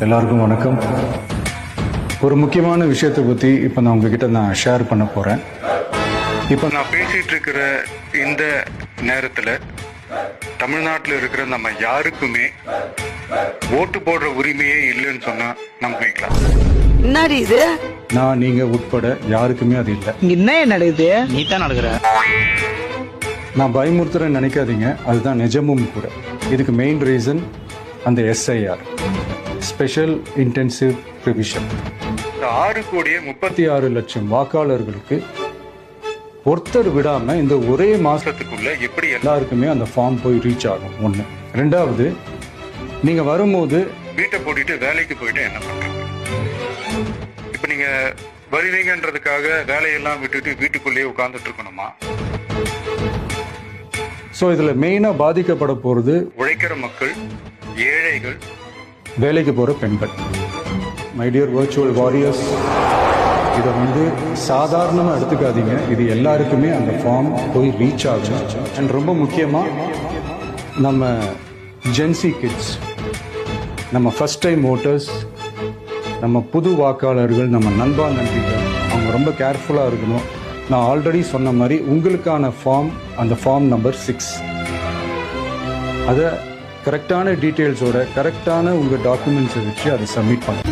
எல்லாருக்கும் வணக்கம். ஒரு முக்கியமான விஷயத்தை பற்றி இப்போ நான் உங்ககிட்ட ஷேர் பண்ண போகிறேன். இப்போ நான் பேசிகிட்டு இருக்கிற இந்த நேரத்தில் தமிழ்நாட்டில் இருக்கிற நம்ம யாருக்குமே ஓட்டு போடுற உரிமையே இல்லைன்னு சொன்னால் நம்பிக்கலாம். என்னடி இது? நான் நீங்கள் உட்பட யாருக்குமே அது இல்லை. என்ன நடக்குது? நீ தான் நடக்கிற. நான் பயமுறுத்துறேன்னு நினைக்காதீங்க, அதுதான் நிஜமும் கூட. இதுக்கு மெயின் ரீசன் அந்த எஸ்ஐஆர், ஸ்பெஷல் இன்டென்சிவ் ரிவிஷன். 6,36,00,000 வாக்காளர்களுக்கு ஒருத்தர் விடாம இந்த ஒரே மாசத்துக்குள்ள எப்படி எல்லாருக்குமே அந்த ஃபார்ம் போய் ரீச் ஆகும். ஒண்ணு. ரெண்டாவது, நீங்க வரும்போது வீட்டை போட்டுட்டு வேலைக்கு போயிட்டு என்ன பண்றீங்க? இப்ப நீங்க வருவீங்கன்றதுக்காக வேலையெல்லாம் விட்டுட்டு வீட்டுக்குள்ளேயே உட்கார்ந்துட்டு இருக்கணுமா? ஸோ இதில் மெயினாக பாதிக்கப்பட போகிறது உழைக்கிற மக்கள், ஏழைகள், வேலைக்கு போகிற பெண்கள். மை டியர் வர்ச்சுவல் வாரியர்ஸ், இதை சாதாரணமாக எடுத்துக்காதீங்க. இது எல்லாருக்குமே அந்த ஃபார்ம் போய் ரீச் ஆகும். அண்ட் ரொம்ப முக்கியமாக நம்ம ஜென்சி கிட்ஸ், நம்ம ஃபஸ்ட் டைம் ஓட்டர்ஸ், நம்ம புது வாக்காளர்கள், நம்ம நண்பா நண்பிகள், அவங்க ரொம்ப கேர்ஃபுல்லாக இருக்கணும். நான் ஆல்ரெடி சொன்ன மாதிரி உங்களுக்கான ஃபார்ம், அந்த ஃபார்ம் நம்பர் 6, அதை கரெக்டான டீட்டெயில்ஸோட கரெக்டான உங்கள் டாக்குமெண்ட்ஸை வச்சு அதை சப்மிட் பண்ணுங்க.